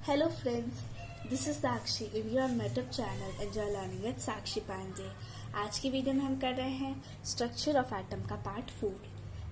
Hello friends, this is Sakshi and you are on my YouTube channel Enjoy Learning with Sakshi Pandey। आज की video में हम कर रहे हैं स्ट्रक्चर ऑफ एटम का पार्ट 4।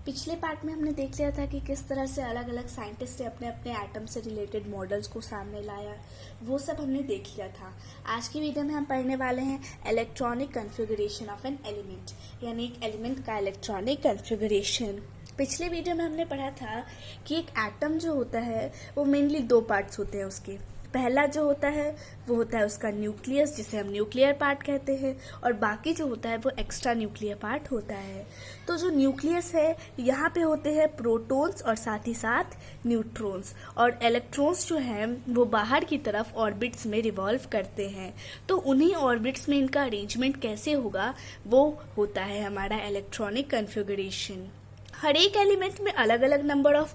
पिछले पार्ट में हमने देख लिया था कि किस तरह से अलग अलग साइंटिस्ट ने अपने अपने एटम से रिलेटेड मॉडल्स को सामने लाया, वो सब हमने देख लिया था। आज की वीडियो में हम पढ़ने वाले हैं electronic configuration of an element, यानी एक एलिमेंट का इलेक्ट्रॉनिक कन्फिगरेशन। पिछले वीडियो में हमने पढ़ा था कि एक एटम जो होता है वो मेनली दो पार्ट्स होते हैं उसके। पहला जो होता है वो होता है उसका न्यूक्लियस, जिसे हम न्यूक्लियर पार्ट कहते हैं, और बाकी जो होता है वो एक्स्ट्रा न्यूक्लियर पार्ट होता है। तो जो न्यूक्लियस है यहाँ पे होते हैं प्रोटॉन्स और साथ ही साथ न्यूट्रॉन्स, और इलेक्ट्रॉन्स जो हैं वो बाहर की तरफ ऑर्बिट्स में रिवॉल्व करते हैं। तो उन्हीं ऑर्बिट्स में इनका अरेंजमेंट कैसे होगा वो होता है हमारा इलेक्ट्रॉनिक कन्फिगरेशन। हर एक एलिमेंट में अलग अलग नंबर ऑफ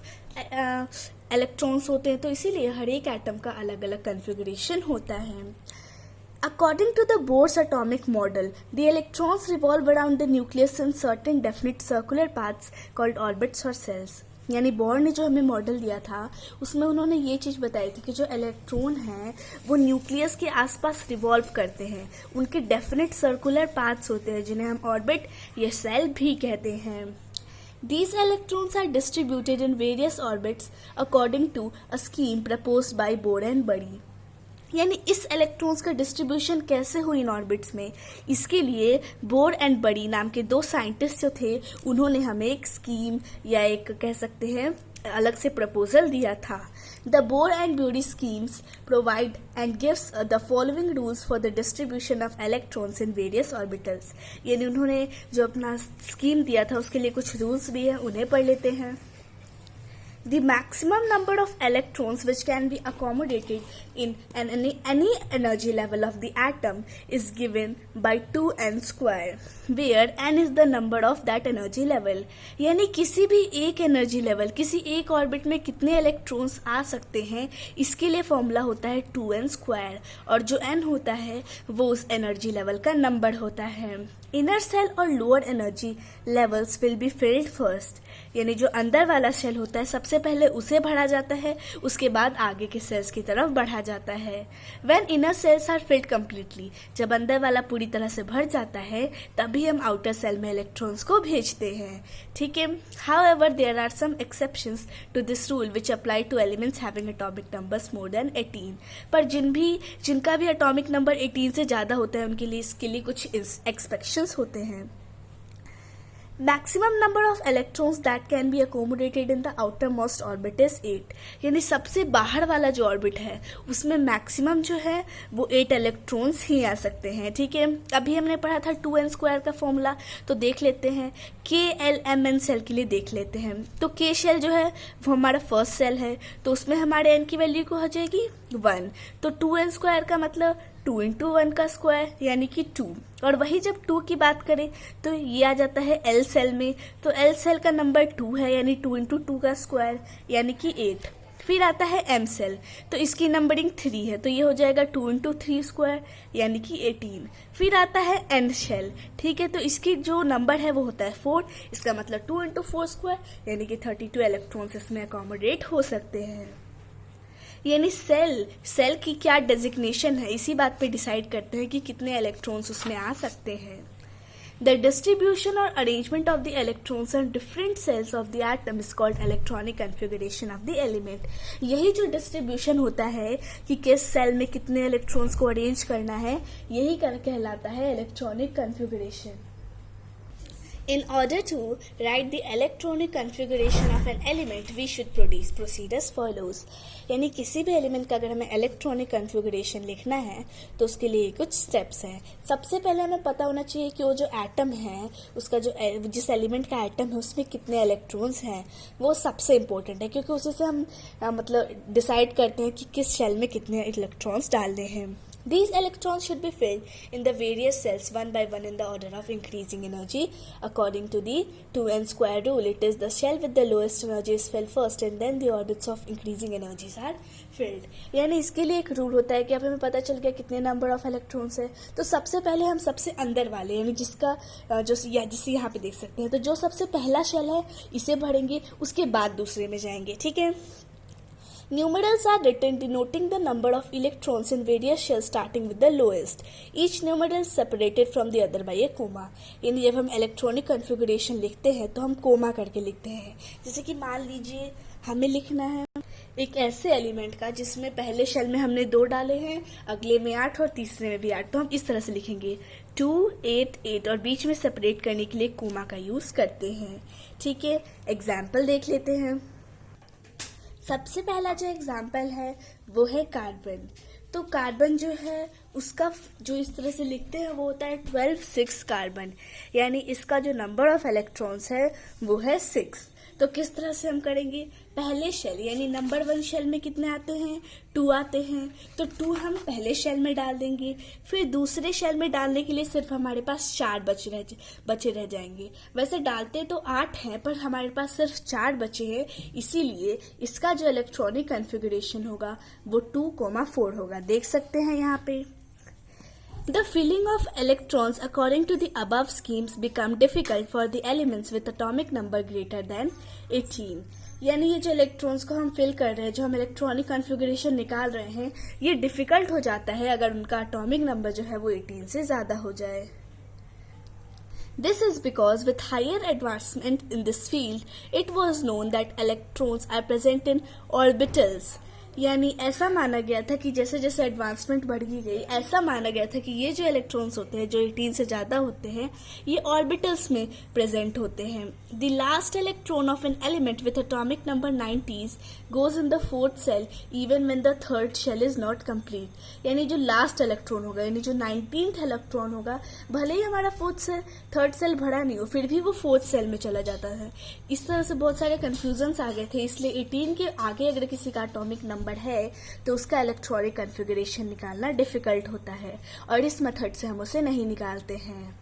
इलेक्ट्रॉन्स होते हैं, तो इसीलिए हर एक एटम का अलग अलग कन्फिगरेशन होता है। According to the Bohr's atomic model, the electrons revolve around the nucleus in certain definite circular paths called orbits or cells। यानी बोर ने जो हमें मॉडल दिया था उसमें उन्होंने ये चीज़ बताई थी कि जो इलेक्ट्रॉन हैं वो न्यूक्लियस के आसपास रिवॉल्व करते हैं, उनके डेफिनेट सर्कुलर पाथ्स होते हैं जिन्हें हम ऑर्बिट या सेल भी कहते हैं। These electrons are distributed in various orbits according to a scheme proposed by Bohr and Buddy। यानी इस इलेक्ट्रॉन्स का डिस्ट्रीब्यूशन कैसे हुई इन ऑर्बिट्स में, इसके लिए बोर एंड बडी नाम के दो साइंटिस्ट जो थे उन्होंने हमें एक स्कीम या एक कह सकते हैं अलग से प्रपोजल दिया था। The Bohr and Bury schemes provide and gives the following rules for the distribution of electrons in various orbitals. यानी उन्होंने जो अपना स्कीम दिया था उसके लिए कुछ रूल्स भी हैं, उन्हें पढ़ लेते हैं। The maximum number of electrons which can be accommodated in any energy level of the atom is given by 2n square, where n is the number of that energy level। यानी किसी भी एक एनर्जी लेवल, किसी एक orbit में कितने electrons आ सकते हैं, इसके लिए फॉर्मूला होता है 2n स्क्वायर, और जो n होता है वो उस एनर्जी लेवल का नंबर होता है। इनर सेल और lower energy levels will be filled first. यानी जो अंदर वाला सेल होता है सबसे पहले उसे भरा जाता है, उसके बाद आगे के सेल्स की तरफ बढ़ा जाता है। When inner shells are filled completely, जब अंदर वाला पूरी तरह से भर जाता है तभी हम आउटर सेल में इलेक्ट्रॉन्स को भेजते हैं। ठीक है। However there are some exceptions to this rule which apply to elements having atomic numbers more than 18। पर जिनका भी एटॉमिक नंबर 18 से ज़्यादा होता है उनके लिए इसके लिए कुछ एक्सपेक्शंस होते हैं। Maximum number of electrons that can be accommodated in the outer most orbit is 8। यानी सबसे बाहर वाला जो ऑर्बिट है उसमें मैक्सिमम जो है वो 8 इलेक्ट्रॉन्स ही आ सकते हैं। ठीक है। अभी हमने पढ़ा था 2n स्क्वायर का फॉर्मूला, तो देख लेते हैं KLMN सेल के लिए देख लेते हैं। तो K शेल जो है वो हमारा फर्स्ट सेल है, तो उसमें हमारे n की वैल्यू को हो जाएगी 1। तो 2n स्क्वायर का मतलब 2 इंटू 1 का स्क्वायर यानी कि 2, और वही जब 2 की बात करें तो ये आ जाता है L सेल में, तो L सेल का नंबर 2 है यानी 2 इंटू 2 का स्क्वायर यानी कि 8। फिर आता है M सेल, तो इसकी नंबरिंग 3 है, तो ये हो जाएगा 2 इंटू 3 स्क्वायर यानी कि 18। फिर आता है N शेल, ठीक है, तो इसकी जो नंबर है वो होता है 4, इसका मतलब 2 इंटू 4 स्क्वायर यानी कि 32 इलेक्ट्रॉन्स इसमें अकोमोडेट हो सकते हैं। यानी सेल की क्या डेजिग्नेशन है इसी बात पे डिसाइड करते हैं कि कितने इलेक्ट्रॉन्स उसमें आ सकते हैं। द डिस्ट्रीब्यूशन और arrangement of the electrons on different cells of the atom is called electronic configuration of the element. यही जो डिस्ट्रीब्यूशन होता है कि किस सेल में कितने इलेक्ट्रॉन्स को अरेंज करना है, यही कहलाता है electronic configuration. In order to write the electronic configuration of an element, we should proceed as follows। यानी किसी भी एलिमेंट का अगर हमें इलेक्ट्रॉनिक कन्फिगरेशन लिखना है तो उसके लिए कुछ स्टेप्स हैं। सबसे पहले हमें पता होना चाहिए कि वो जो एटम है उसका जिस एलिमेंट का एटम है उसमें कितने इलेक्ट्रॉन्स हैं, वो सबसे इम्पोर्टेंट है, क्योंकि उसी से हम मतलब डिसाइड करते हैं कि किस शेल में कितने इलेक्ट्रॉन्स डालने हैं। These electrons should be filled in the various cells one by one in the order of increasing energy according to the 2n square rule। It is the shell with the lowest energy is filled first and then the orbits of increasing energies are filled। यानी इसके लिए एक rule होता है कि अब हमें पता चल गया कितने नंबर ऑफ इलेक्ट्रॉन्स है, तो सबसे पहले हम सबसे अंदर वाले यानी जिसे यहाँ पे देख सकते हैं, तो जो सबसे पहला शेल है इसे भरेंगे, उसके बाद दूसरे में जाएंगे। ठीक है। Numerals are written denoting the number of electrons in various shells starting with the lowest. Each numeral is separated from the other by a comma. यानी जब हम इलेक्ट्रॉनिक कॉन्फ़िगरेशन लिखते हैं तो हम कोमा करके लिखते हैं. जैसे कि मान लीजिए हमें लिखना है एक ऐसे एलिमेंट का जिसमें पहले शेल में हमने 2 डाले हैं, अगले में 8 और तीसरे में भी 8. तो हम इस तरह से लिखेंगे 2, 8, 8 और बीच में सेपरेट करने के लिए कोमा का यूज़ करते हैं. ठीक है, एग्जाम्पल देख लेते हैं. सबसे पहला जो एग्जाम्पल है वो है कार्बन. तो कार्बन जो है उसका जो इस तरह से लिखते हैं वो होता है 12, 6 कार्बन. यानी इसका जो नंबर ऑफ इलेक्ट्रॉन्स है वो है 6. तो किस तरह से हम करेंगे, पहले शेल यानी नंबर 1 शेल में कितने आते हैं, 2 आते हैं. तो 2 हम पहले शेल में डाल देंगे. फिर दूसरे शेल में डालने के लिए सिर्फ हमारे पास 4 बचे रह जाएंगे. वैसे डालते तो 8 हैं पर हमारे पास सिर्फ 4 बचे हैं, इसीलिए इसका जो इलेक्ट्रॉनिक कॉन्फ़िगरेशन होगा वो 2,4 होगा. देख सकते हैं यहाँ पे. The filling of electrons according to the above schemes become difficult for the elements with atomic number greater than 18. यानी ये जो इलेक्ट्रॉन्स को हम फिल कर रहे हैं, जो हम इलेक्ट्रॉनिक कॉन्फ़िगरेशन निकाल रहे हैं, ये डिफिकल्ट हो जाता है अगर उनका एटॉमिक नंबर जो है वो 18 से ज़्यादा हो जाए. This is because with higher advancement in this field, it was known that electrons are present in orbitals. यानी ऐसा माना गया था कि जैसे जैसे एडवांसमेंट बढ़ती गई, ऐसा माना गया था कि ये जो इलेक्ट्रॉन्स होते हैं जो 18 से ज़्यादा होते हैं, ये ऑर्बिटल्स में प्रेजेंट होते हैं. The last electron of an element with atomic number 90s goes in the 4th shell even when the 3rd shell is not complete. यानी जो लास्ट इलेक्ट्रॉन होगा, यानी जो 19th इलेक्ट्रॉन होगा, भले ही हमारा 3rd सेल भरा नहीं हो, फिर भी वो 4th सेल में चला जाता है. इस तरह से बहुत सारे कन्फ्यूजन्स आ गए थे, इसलिए 18 के आगे अगर किसी का एटॉमिक नंबर है तो उसका इलेक्ट्रॉनिक कॉन्फ़िगरेशन निकालना डिफिकल्ट होता है और इस मेथड से हम उसे नहीं निकालते हैं.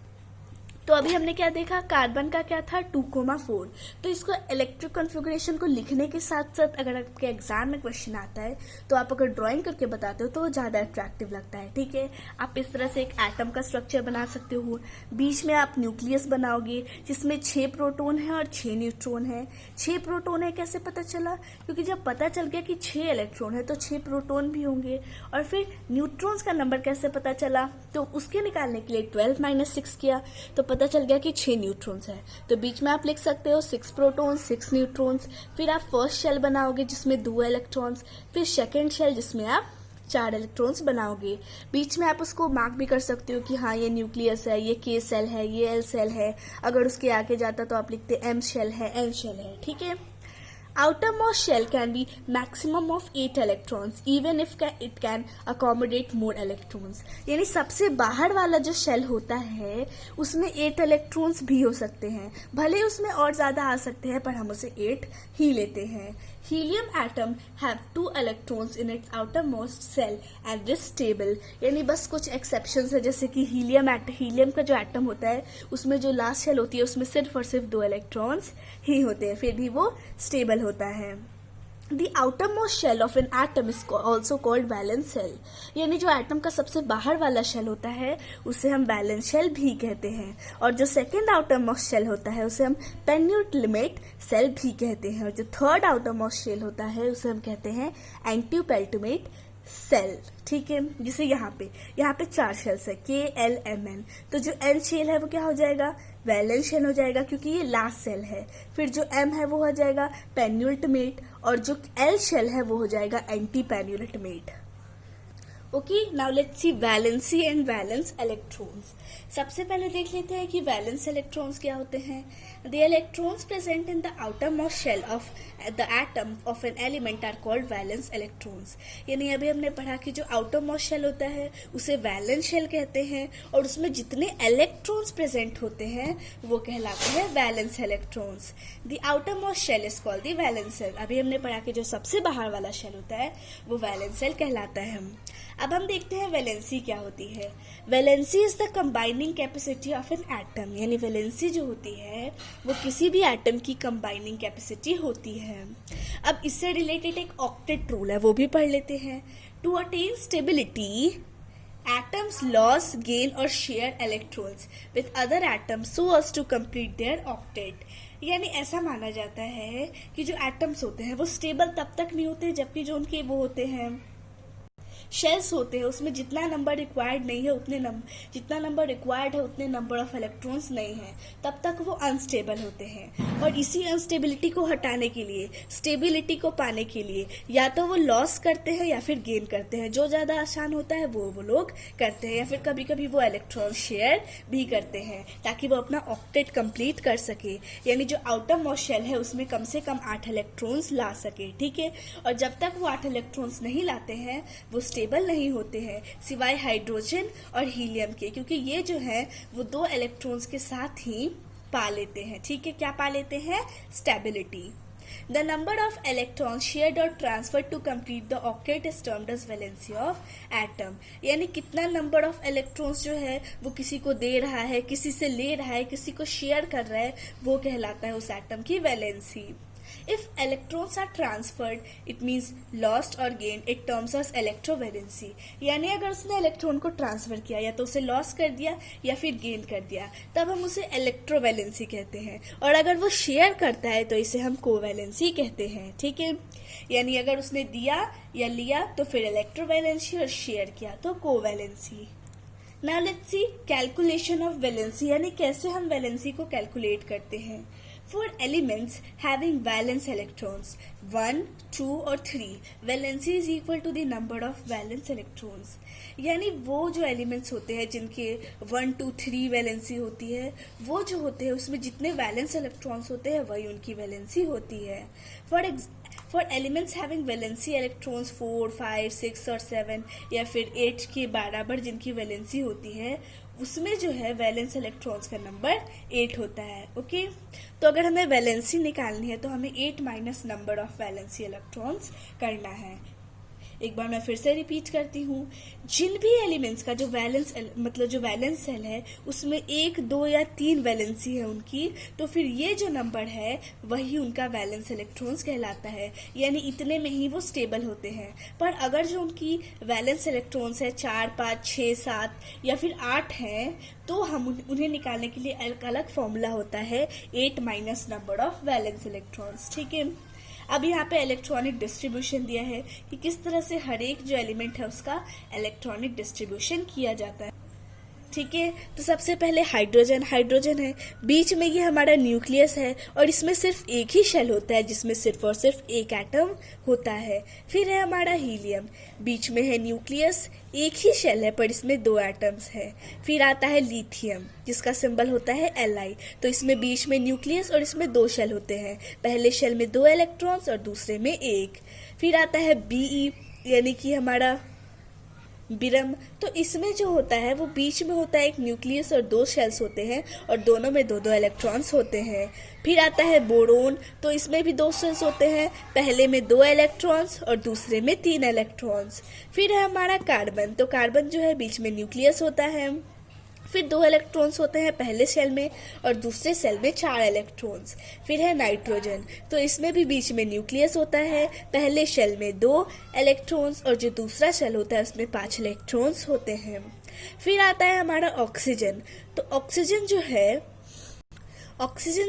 तो अभी हमने क्या देखा, कार्बन का क्या था 2,4. तो इसको इलेक्ट्रिक कॉन्फ़िगरेशन को लिखने के साथ साथ अगर आपके एग्जाम में क्वेश्चन आता है तो आप अगर ड्राइंग करके बताते हो तो वो ज़्यादा अट्रैक्टिव लगता है. ठीक है, आप इस तरह से एक एटम का स्ट्रक्चर बना सकते हो. बीच में आप न्यूक्लियस बनाओगे जिसमें 6 प्रोटॉन है और 6 न्यूट्रॉन है. 6 प्रोटॉन है कैसे पता चला, क्योंकि जब पता चल गया कि 6 इलेक्ट्रॉन है तो 6 प्रोटॉन भी होंगे. और फिर न्यूट्रॉन्स का नंबर कैसे पता चला, तो उसके निकालने के लिए 12 - 6 किया तो पता चल गया कि 6 न्यूट्रॉन्स है. तो बीच में आप लिख सकते हो 6 प्रोटॉन्स 6 न्यूट्रॉन्स. फिर आप फर्स्ट शेल बनाओगे जिसमें 2 इलेक्ट्रॉन्स, फिर सेकंड शेल जिसमें आप 4 इलेक्ट्रॉन्स बनाओगे. बीच में आप उसको मार्क भी कर सकते हो कि हाँ ये न्यूक्लियस है, ये K सेल है, ये L सेल है. अगर उसके आगे जाता तो आप लिखते M शेल है, N शेल है. ठीक है. Outermost shell can be maximum of 8 electrons even if it can accommodate more electrons. यानी सबसे बाहर वाला जो शेल होता है उसमें 8 इलेक्ट्रॉन्स भी हो सकते हैं, भले उसमें और ज़्यादा आ सकते हैं पर हम उसे 8 ही लेते हैं. Helium atom have 2 electrons in its outermost cell and is stable. यानी बस कुछ एक्सेप्शंस है, जैसे कि हीलियम का जो एटम होता है उसमें जो लास्ट शेल होती है उसमें सिर्फ और सिर्फ 2 इलेक्ट्रॉन्स ही होते हैं, फिर भी वो स्टेबल होता है. The outermost shell of an atom is also called valence shell. यानी जो एटम का सबसे बाहर वाला शेल होता है उसे हम वैलेंस शेल भी कहते हैं. और जो सेकंड आउटरमोस्ट शेल होता है उसे हम पेन्यूल्टिमेट शेल भी कहते हैं. और जो थर्ड आउटरमोस्ट शेल होता है उसे हम कहते हैं एंटीपेल्टिमेट सेल. ठीक है, जिसे यहाँ पे 4 शेल्स है KLMN. तो जो N शेल है वो क्या हो जाएगा, वैलेंस शेल हो जाएगा क्योंकि ये लास्ट सेल है. फिर जो M है वो हो जाएगा पेन्यूल्टिमेट और जो L शेल है वो हो जाएगा anti penultimate. Okay, now let's see valency and valence electrons. सबसे पहले देख लेते हैं कि वैलेंस इलेक्ट्रॉन्स क्या होते हैं. The electrons present in the outermost shell of the atom of an element are called valence electrons. यानी अभी हमने पढ़ा कि जो आउटरमोस्ट शेल होता है उसे वैलेंस शेल कहते हैं और उसमें जितने इलेक्ट्रॉन्स प्रेजेंट होते हैं वो कहलाते हैं valence electrons. The outermost shell is called the valence shell. अभी हमने पढ़ा कि जो सबसे बाहर वाला शेल होता है वो वैलेंस शेल कहलाता है. अब हम देखते हैं वैलेंसी क्या होती है. Valency is the combining capacity of an atom. यानी वैलेंसी जो होती है वो किसी भी एटम की कंबाइनिंग कैपेसिटी होती है. अब इससे रिलेटेड एक ऑक्टेट रूल है वो भी पढ़ लेते हैं. To attain stability atoms loss, gain or share electrons with other atoms so as to complete their octet. यानी ऐसा माना जाता है कि जो एटम्स होते हैं वो स्टेबल तब तक नहीं होते जबकि जो उनके वो होते हैं शेल्स होते हैं उसमें जितना नंबर रिक्वायर्ड नहीं है जितना नंबर रिक्वायर्ड है उतने नंबर ऑफ इलेक्ट्रॉन्स नहीं है, तब तक वो अनस्टेबल होते हैं। और इसी अनस्टेबिलिटी को हटाने के लिए, स्टेबिलिटी को पाने के लिए या तो वो लॉस करते हैं या फिर गेन करते हैं। जो ज़्यादा आसान होता है वो लोग करते हैं, या फिर कभी कभी वो इलेक्ट्रॉन शेयर भी करते हैं ताकि वो अपना ऑक्टेट कंप्लीट कर सके। यानी जो आउटर मोस्ट शेल है उसमें कम से कम 8 इलेक्ट्रॉन्स ला सके, ठीक है। और जब तक वो 8 इलेक्ट्रॉन्स नहीं लाते हैं वो स्टेबल नहीं होते हैं, सिवाय हाइड्रोजन और हीलियम के, क्योंकि ये जो है वो 2 इलेक्ट्रॉन्स के साथ ही पा लेते हैं, ठीक है। क्या पा लेते हैं? Stability. The number of electrons shared or transferred to complete the octet is termed as valency of atom. यानी कितना नंबर ऑफ इलेक्ट्रॉन्स जो है वो किसी को दे रहा है, किसी से ले रहा है, किसी को शेयर कर रहा है, वो कहलाता है उस एटम की valency. If electrons are transferred, it means lost or gained. It terms as electrovalency. यानी अगर उसने इलेक्ट्रॉन को ट्रांसफर किया या तो उसे लॉस कर दिया या फिर गेन कर दिया, तब हम उसे इलेक्ट्रोवैलेंसी कहते हैं। और अगर वो शेयर करता है तो इसे हम कोवैलेंसी कहते हैं, ठीक है। यानी अगर उसने दिया या लिया तो फिर इलेक्ट्रोवैलेंसी, और शेयर किया तो covalency. Now let's see calculation of valency, यानी कैसे हम वैलेंसी को कैलकुलेट करते हैं। For elements having valence electrons 1, 2 और 3, valency is equal to the number of valence electrons. यानी वो जो एलिमेंट्स होते हैं जिनके 1, 2, 3 वैलेंसी होती है, वो जो होते हैं उसमें जितने वैलेंस इलेक्ट्रॉन्स होते हैं वही उनकी वैलेंसी होती है। For elements having valency electrons 4, 5, 6 और 7 या फिर 8 के बराबर जिनकी वैलेंसी होती है, उसमें जो है वैलेंस इलेक्ट्रॉन्स का नंबर 8 होता है, ओके। तो अगर हमें वैलेंसी निकालनी है तो हमें 8 minus number of valency electrons करना है। एक बार मैं फिर से रिपीट करती हूँ, जिन भी एलिमेंट्स का जो वैलेंस सेल है उसमें 1, 2 या 3 वैलेंसी है उनकी, तो फिर ये जो नंबर है वही उनका वैलेंस इलेक्ट्रॉन्स कहलाता है। यानी इतने में ही वो स्टेबल होते हैं। पर अगर जो उनकी वैलेंस इलेक्ट्रॉन्स है 4, 5, 6, 7 या फिर 8 हैं, तो हम उन्हें निकालने के लिए एक अलग फॉर्मूला होता है 8 minus number of valence electrons, ठीक है। अब यहाँ पे इलेक्ट्रॉनिक डिस्ट्रीब्यूशन दिया है कि किस तरह से हर एक जो एलिमेंट है उसका इलेक्ट्रॉनिक डिस्ट्रीब्यूशन किया जाता है, ठीक है। तो सबसे पहले हाइड्रोजन है, बीच में ये हमारा न्यूक्लियस है और इसमें सिर्फ एक ही शेल होता है जिसमें सिर्फ और सिर्फ एक एटम होता है। फिर है हमारा हीलियम, बीच में है न्यूक्लियस, एक ही शेल है पर इसमें 2 एटम्स है। फिर आता है लिथियम जिसका सिंबल होता है Li, तो इसमें बीच में न्यूक्लियस और इसमें 2 शेल होते हैं, पहले शेल में 2 इलेक्ट्रॉन्स और दूसरे में 1। फिर आता है Be, यानी कि हमारा बिरम, तो इसमें जो होता है वो बीच में होता है एक न्यूक्लियस और 2 शेल्स होते हैं और दोनों में 2-2 इलेक्ट्रॉन्स होते हैं। फिर आता है बोरोन, तो इसमें भी 2 शेल्स होते हैं, पहले में 2 इलेक्ट्रॉन्स और दूसरे में 3 इलेक्ट्रॉन्स। फिर है हमारा कार्बन, तो कार्बन जो है बीच में न्यूक्लियस होता है, फिर 2 इलेक्ट्रॉन्स होते हैं पहले सेल में और दूसरे सेल में 4 इलेक्ट्रॉन्स। फिर है नाइट्रोजन, तो इसमें भी बीच में न्यूक्लियस होता है, पहले शेल में 2 इलेक्ट्रॉन्स और जो दूसरा शेल होता है उसमें 5 इलेक्ट्रॉन्स होते हैं। फिर आता है हमारा ऑक्सीजन, तो ऑक्सीजन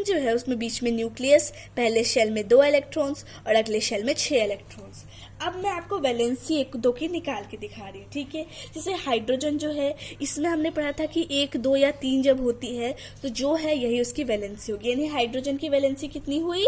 जो है उसमें बीच में न्यूक्लियस, पहले शेल में 2 इलेक्ट्रॉन्स और अगले शेल में 6 इलेक्ट्रॉन्स। अब मैं आपको वैलेंसी 1, 2 की निकाल के दिखा रही हूँ, ठीक है। जैसे हाइड्रोजन जो है इसमें हमने पढ़ा था कि 1, 2 या 3 जब होती है तो जो है यही उसकी वैलेंसी होगी, यानी हाइड्रोजन की वैलेंसी कितनी हुई?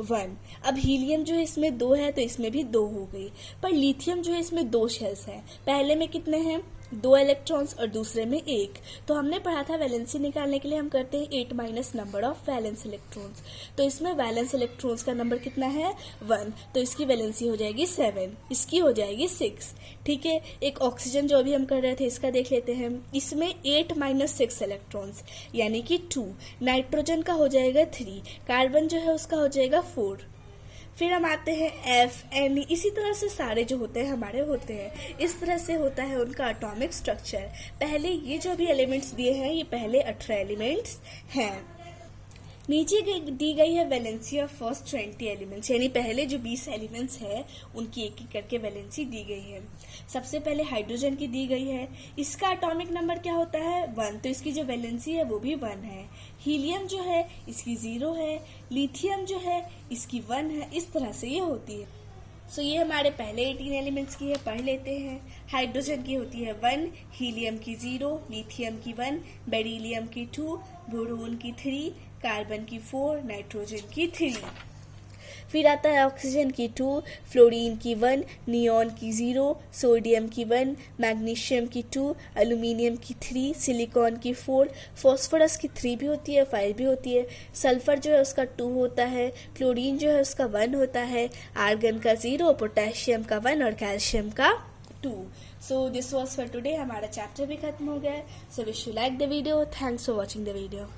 1। अब हीलियम जो है इसमें 2 है तो इसमें भी 2 हो गई। पर लिथियम जो है इसमें 2 शेल्स हैं, पहले में कितने हैं? 2 इलेक्ट्रॉन्स और दूसरे में 1। तो हमने पढ़ा था वैलेंसी निकालने के लिए हम करते हैं 8 minus number of valence electrons, तो इसमें वैलेंस इलेक्ट्रॉन्स का नंबर कितना है? 1, तो इसकी वैलेंसी हो जाएगी 7, इसकी हो जाएगी 6, ठीक है। एक ऑक्सीजन जो अभी हम कर रहे थे इसका देख लेते हैं, इसमें 8 माइनस 6 इलेक्ट्रॉन्स यानी कि 2, नाइट्रोजन का हो जाएगा 3, कार्बन जो है उसका हो जाएगा 4। फिर हम आते हैं F, N, इसी तरह से सारे जो होते हैं हमारे होते हैं, इस तरह से होता है उनका एटॉमिक स्ट्रक्चर। पहले ये जो भी एलिमेंट्स दिए हैं ये पहले 18 एलिमेंट्स हैं। नीचे दी गई है वैलेंसी ऑफ फर्स्ट 20 एलिमेंट्स, यानी पहले जो 20 एलिमेंट्स है उनकी एक एक करके वैलेंसी दी गई है। सबसे पहले हाइड्रोजन की दी गई है, इसका एटॉमिक नंबर क्या होता है 1, तो इसकी जो वैलेंसी है वो भी 1 है। हीलियम जो है इसकी 0 है, लिथियम जो है इसकी 1 है, इस तरह से ये होती है। सो ये हमारे पहले 18 एलिमेंट्स की है, पढ़ लेते हैं। हाइड्रोजन की होती है 1, हीलियम की 0, लिथियम की 1, बेरिलियम की 2, बोरोन की 3, कार्बन की 4, नाइट्रोजन की 3। फिर आता है ऑक्सीजन की 2, फ्लोरीन की 1, नियॉन की 0, सोडियम की 1, मैग्नीशियम की 2, एल्यूमिनियम की 3, सिलिकॉन की 4, फॉस्फोरस की 3 भी होती है, 5 भी होती है, सल्फर जो है उसका 2 होता है, क्लोरीन जो है उसका 1 होता है, आर्गन का 0, पोटेशियम का 1 और कैल्शियम का 2। So this was for today. हमारा चैप्टर भी खत्म हो गया है। So wish you like the video. Thanks for watching the video.